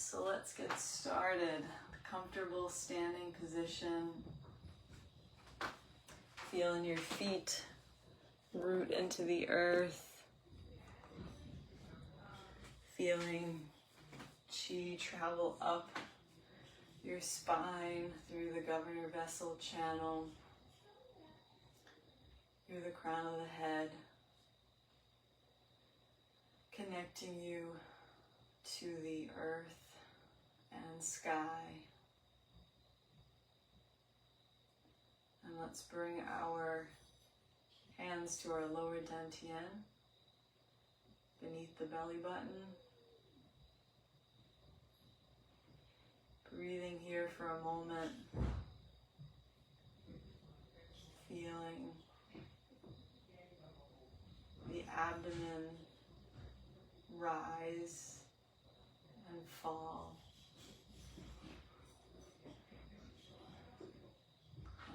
So let's get started. Comfortable standing position. Feeling your feet root into the earth. Feeling Qi travel up your spine through the governor vessel channel, through the crown of the head, connecting you to the earth and sky. And let's bring our hands to our lower dantian, beneath the belly button. Breathing here for a moment, feeling the abdomen rise and fall.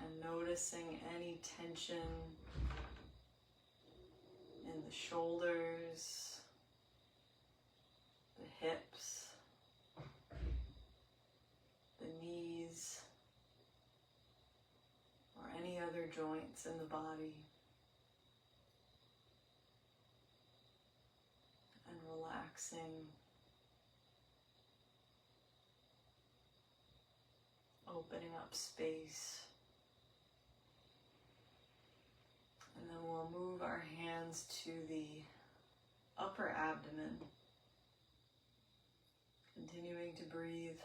And noticing any tension in the shoulders, the hips, the knees, or any other joints in the body. And relaxing, opening up space. And then we'll move our hands to the upper abdomen, continuing to breathe.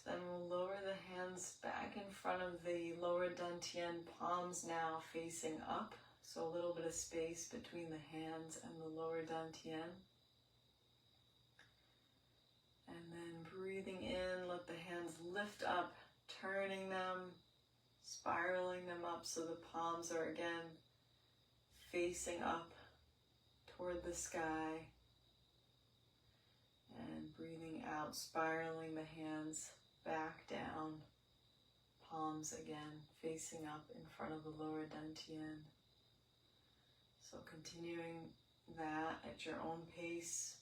Then we'll lower the hands back in front of the lower dantian, palms now facing up. So a little bit of space between the hands and the lower dantian. And then breathing in, let the hands lift up, turning them, spiraling them up so the palms are again facing up toward the sky. And breathing out, spiraling the hands back down, palms again facing up in front of the lower dantian. So continuing that at your own pace.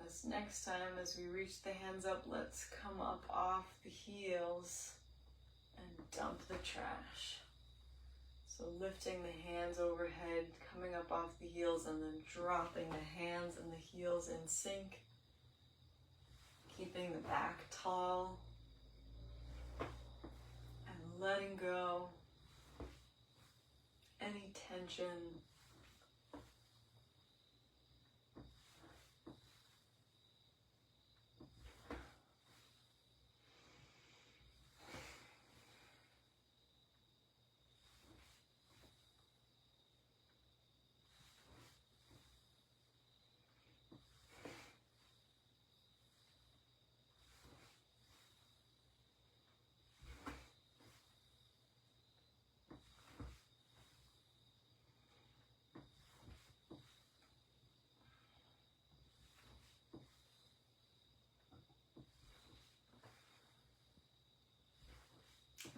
This next time, as we reach the hands up, let's come up off the heels and dump the trash. So lifting the hands overhead, coming up off the heels, and then dropping the hands and the heels in sync. Keeping the back tall and letting go any tension.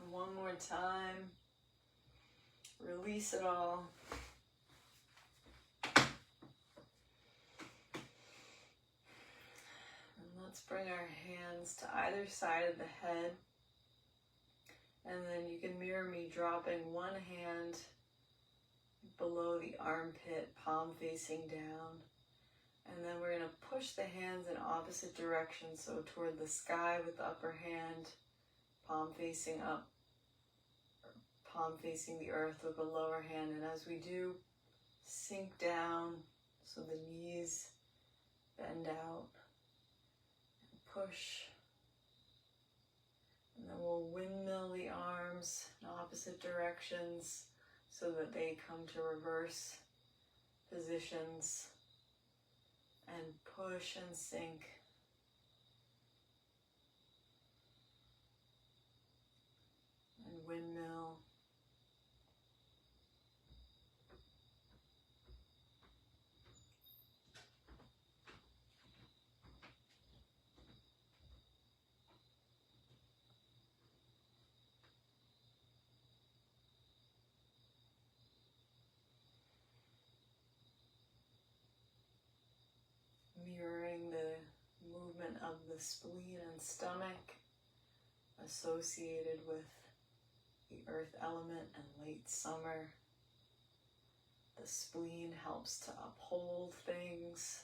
And one more time, release it all. And let's bring our hands to either side of the head. And then you can mirror me, dropping one hand below the armpit, palm facing down. And then we're going to push the hands in opposite directions, so toward the sky with the upper hand, palm facing up, palm facing the earth with the lower hand. And as we do, sink down so the knees bend out, and push. And then we'll windmill the arms in opposite directions so that they come to reverse positions, and push and sink. And windmill. Mirroring the movement of the spleen and stomach associated with the earth element and late summer. The spleen helps to uphold things,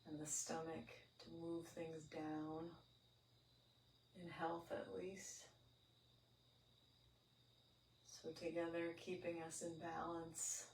and the stomach to move things down, in health at least. So together, keeping us in balance.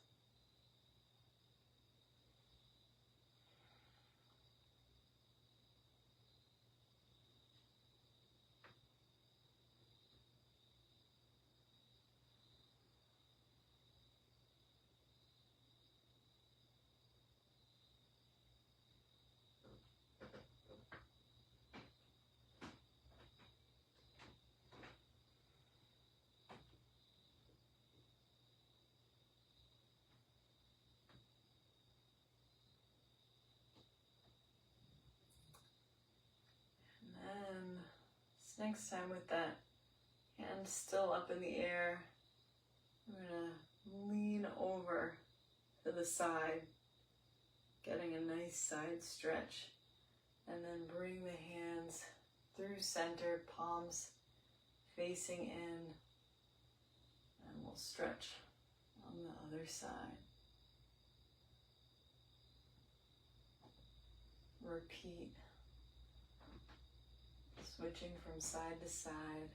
Next time, with that hand still up in the air, I'm going to lean over to the side, getting a nice side stretch, and then bring the hands through center, palms facing in, and we'll stretch on the other side. Repeat. Switching from side to side.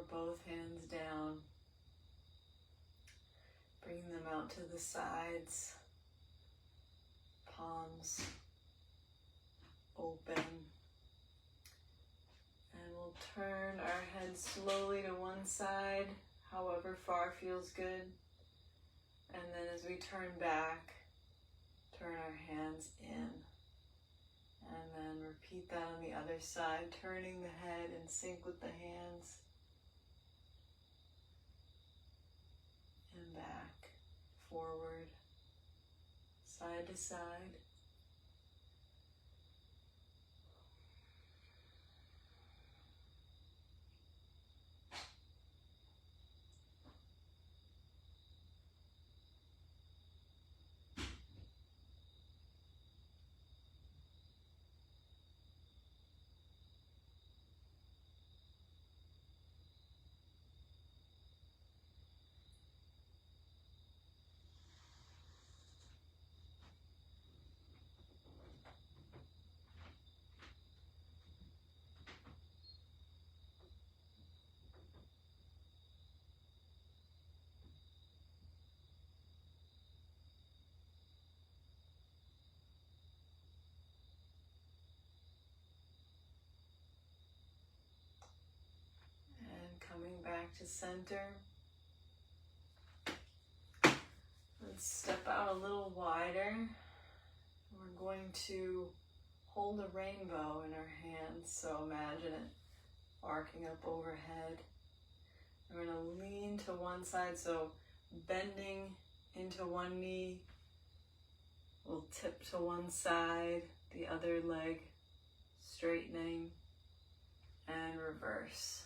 Both hands down, bring them out to the sides, palms open, and we'll turn our head slowly to one side, however far feels good, and then as we turn back, turn our hands in, and then repeat that on the other side, turning the head in sync with the hands. And back, forward, side to side. back to center. Let's step out a little wider. We're going to hold a rainbow in our hands, so imagine it arcing up overhead. We're going to lean to one side, so bending into one knee. We'll tip to one side, the other leg straightening, and reverse.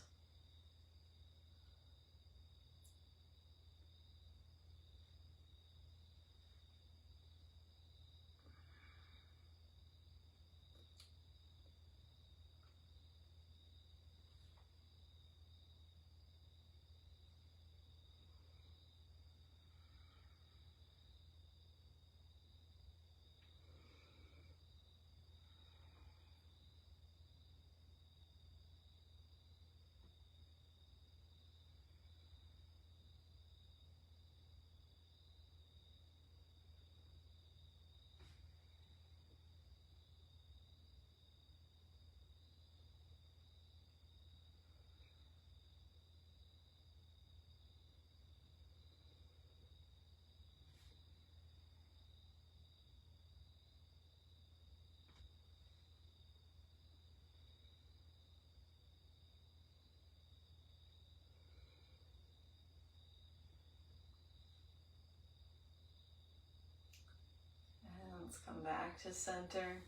Let's come back to center,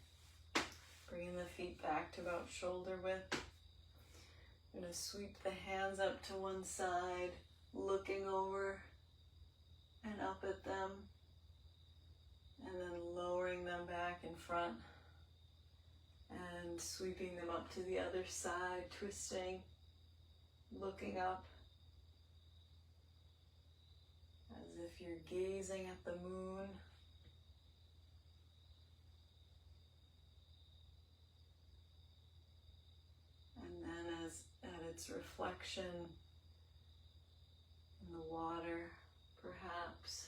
bringing the feet back to about shoulder width. I'm going to sweep the hands up to one side, looking over and up at them, and then lowering them back in front and sweeping them up to the other side, twisting, looking up as if you're gazing at the moon. And then at its reflection in the water, perhaps.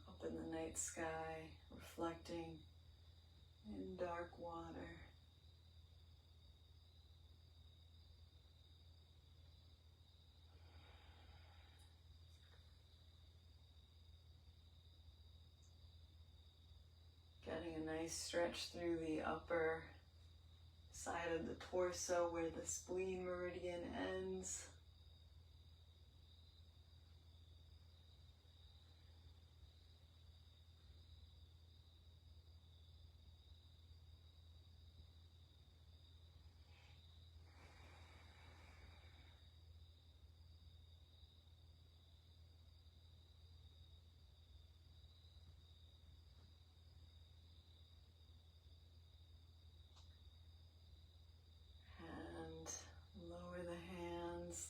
Up in the night sky, reflecting in dark water. Getting a nice stretch through the upper side of the torso where the spleen meridian ends.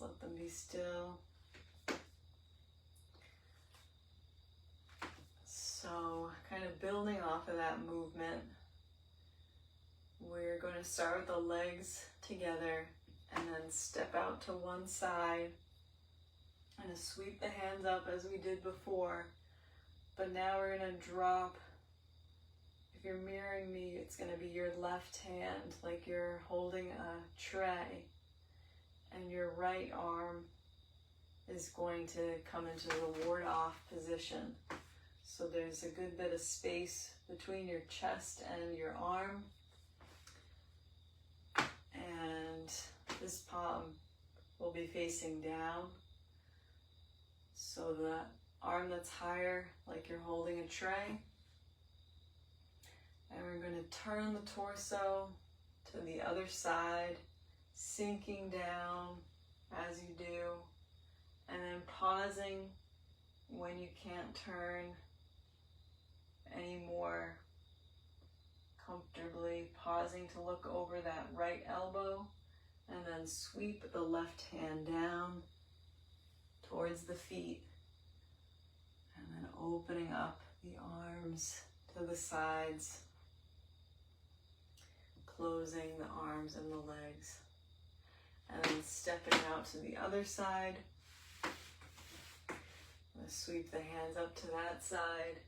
Let them be still. So, kind of building off of that movement, we're going to start with the legs together and then step out to one side and sweep the hands up as we did before. But now we're going to drop. If you're mirroring me, it's going to be your left hand, like you're holding a tray. And your right arm is going to come into the ward-off position. So there's a good bit of space between your chest and your arm. And this palm will be facing down. So the arm that's higher, like you're holding a tray. And we're going to turn the torso to the other side, sinking down as you do, and then pausing when you can't turn anymore comfortably, pausing to look over that right elbow, and then sweep the left hand down towards the feet, and then opening up the arms to the sides, closing the arms and the legs. And then stepping out to the other side. I'm going to sweep the hands up to that side,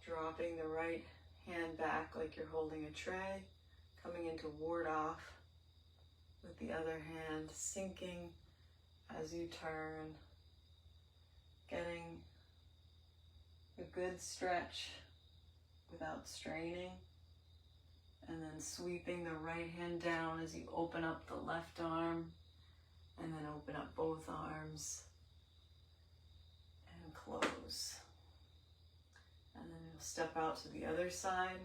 dropping the right hand back like you're holding a tray, coming into ward off, with the other hand, sinking as you turn, getting a good stretch without straining, and then sweeping the right hand down as you open up the left arm, and then open up both arms and close. And then you'll step out to the other side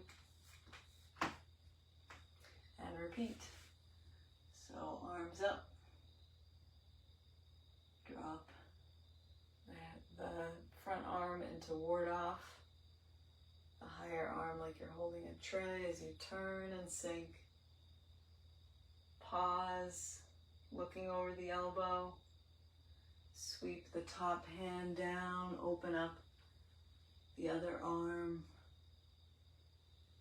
and repeat. So arms up, drop the front arm into ward off, the higher arm like you're holding a tray as you turn and sink. Pause, looking over the elbow, sweep the top hand down, open up the other arm,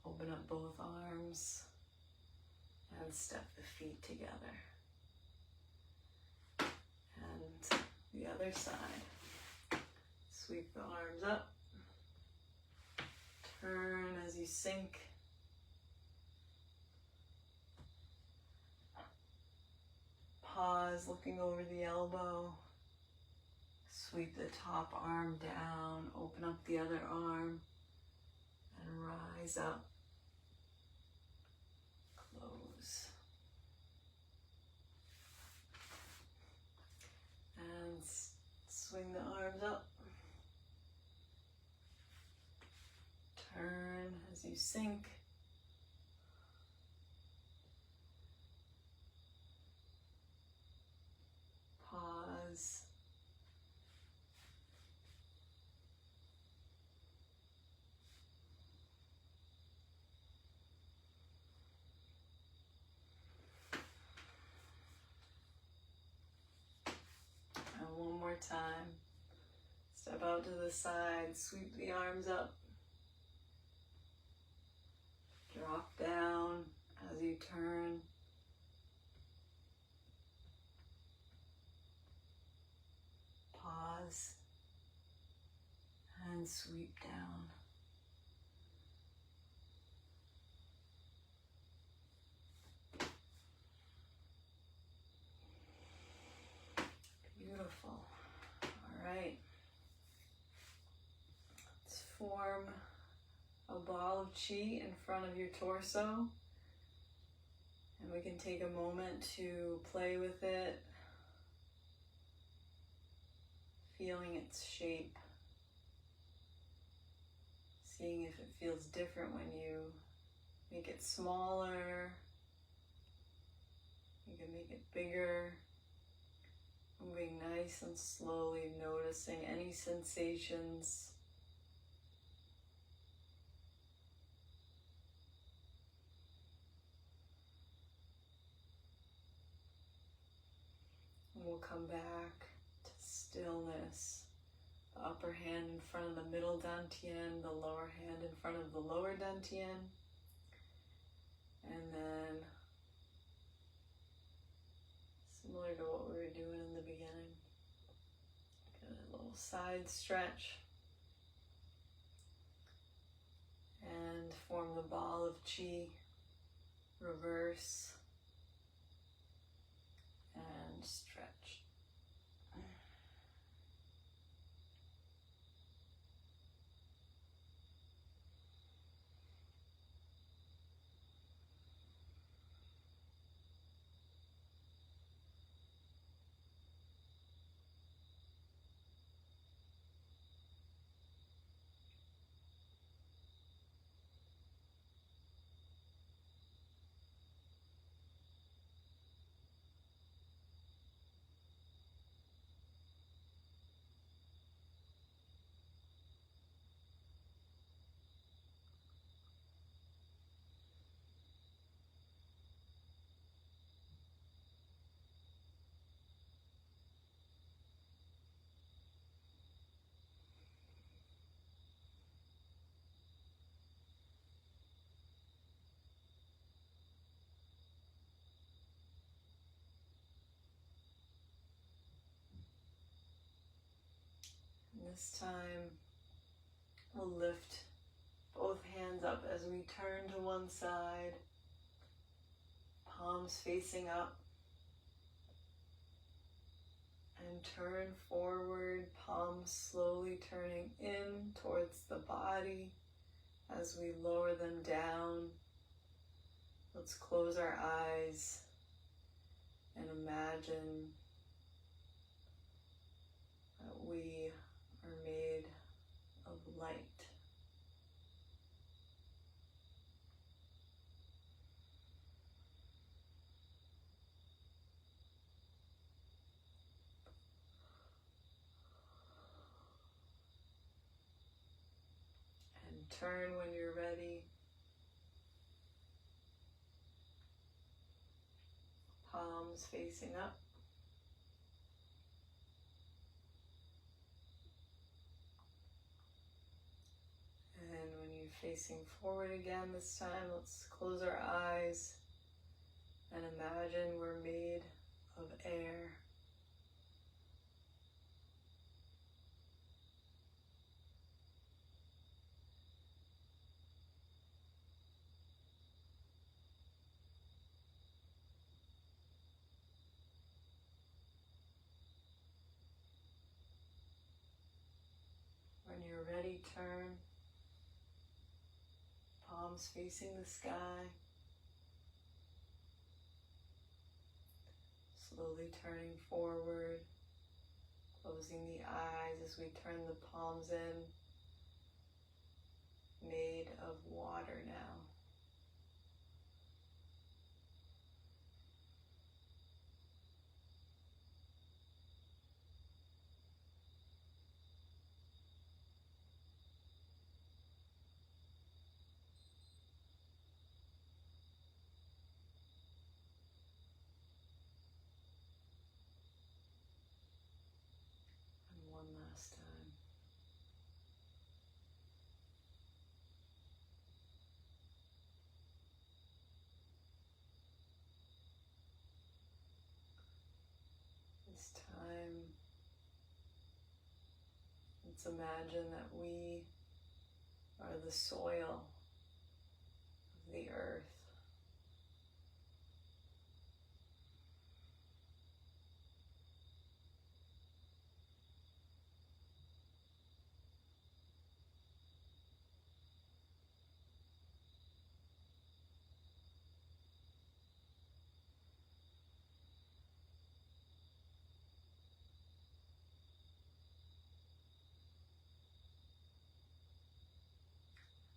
open up both arms, and step the feet together. And the other side. Sweep the arms up. Turn as you sink. Pause, looking over the elbow. Sweep the top arm down. Open up the other arm. And rise up. Close. And swing the arms up. Turn as you sink. Pause. And one more time. Step out to the side, sweep the arms up. Drop down as you turn. Pause and sweep down. Beautiful. All right. Let's form a ball of chi in front of your torso, and we can take a moment to play with it, feeling its shape, seeing if it feels different when you make it smaller. You can make it bigger, moving nice and slowly, noticing any sensations. We'll come back to stillness. The upper hand in front of the middle dantian, the lower hand in front of the lower dantian. And then, similar to what we were doing in the beginning, get a little side stretch. And form the ball of chi, reverse. And stretch. This time, we'll lift both hands up as we turn to one side, palms facing up, And turn forward, palms slowly turning in towards the body as we lower them down. Let's close our eyes and imagine that we are made of light. And turn when you're ready. Palms facing up. And when you're facing forward again this time, let's close our eyes and imagine we're made of air. When you're ready, turn. Palms facing the sky. Slowly turning forward, closing the eyes as we turn the palms in. Made of water now. And one last time. This time, let's imagine that we are the soil of the earth.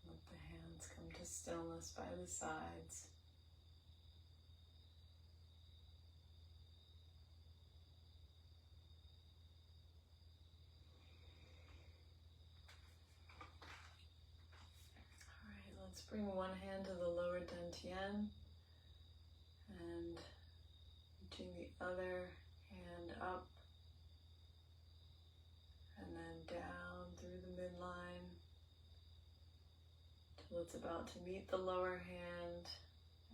Let the hands come to stillness by the sides. Let's bring one hand to the lower dantian and reaching the other hand up and then down through the midline till it's about to meet the lower hand,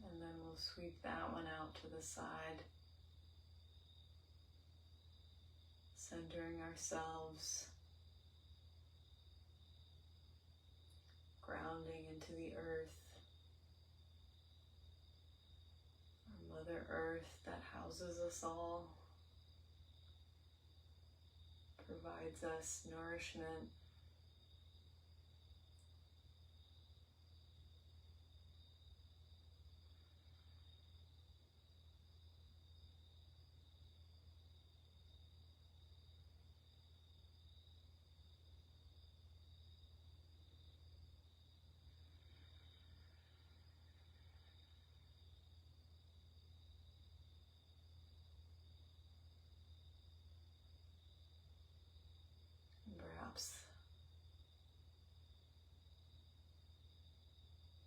and then we'll sweep that one out to the side, centering ourselves, grounding into the earth, our Mother Earth that houses us all, provides us nourishment, perhaps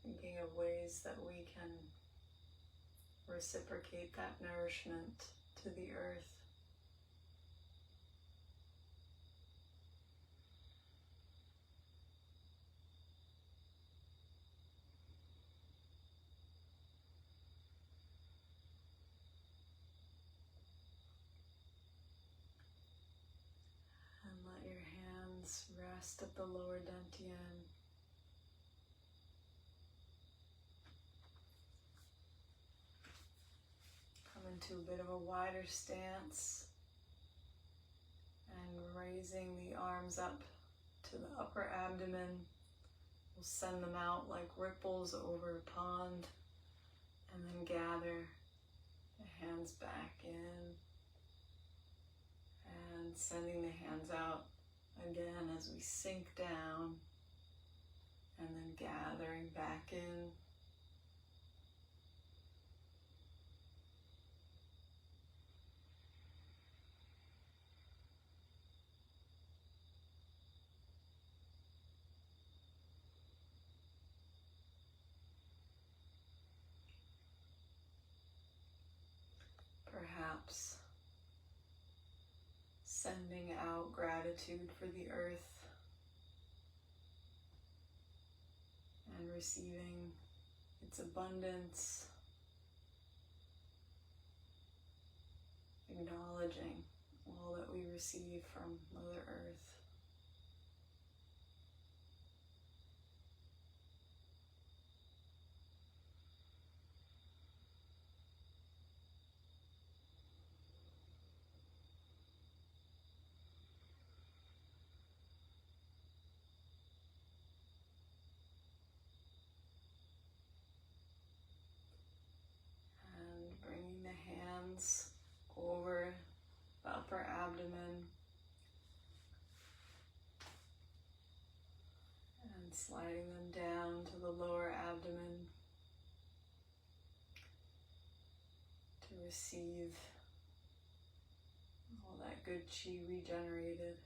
thinking of ways that we can reciprocate that nourishment to the earth. And let your hands rest at the lower dantian. Come into a bit of a wider stance. And raising the arms up to the upper abdomen. We'll send them out like ripples over a pond, and then gather the hands back in, and sending the hands out again as we sink down, and then gathering back in. Perhaps sending out gratitude for the earth and receiving its abundance, acknowledging all that we receive from Mother Earth. Bringing the hands over the upper abdomen and sliding them down to the lower abdomen to receive all that good chi regenerated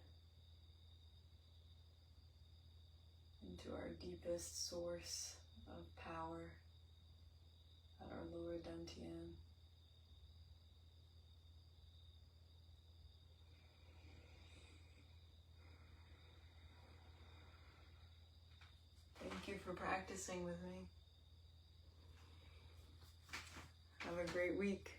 into our deepest source of power at our lower dantian. Thank you for practicing with me. Have a great week.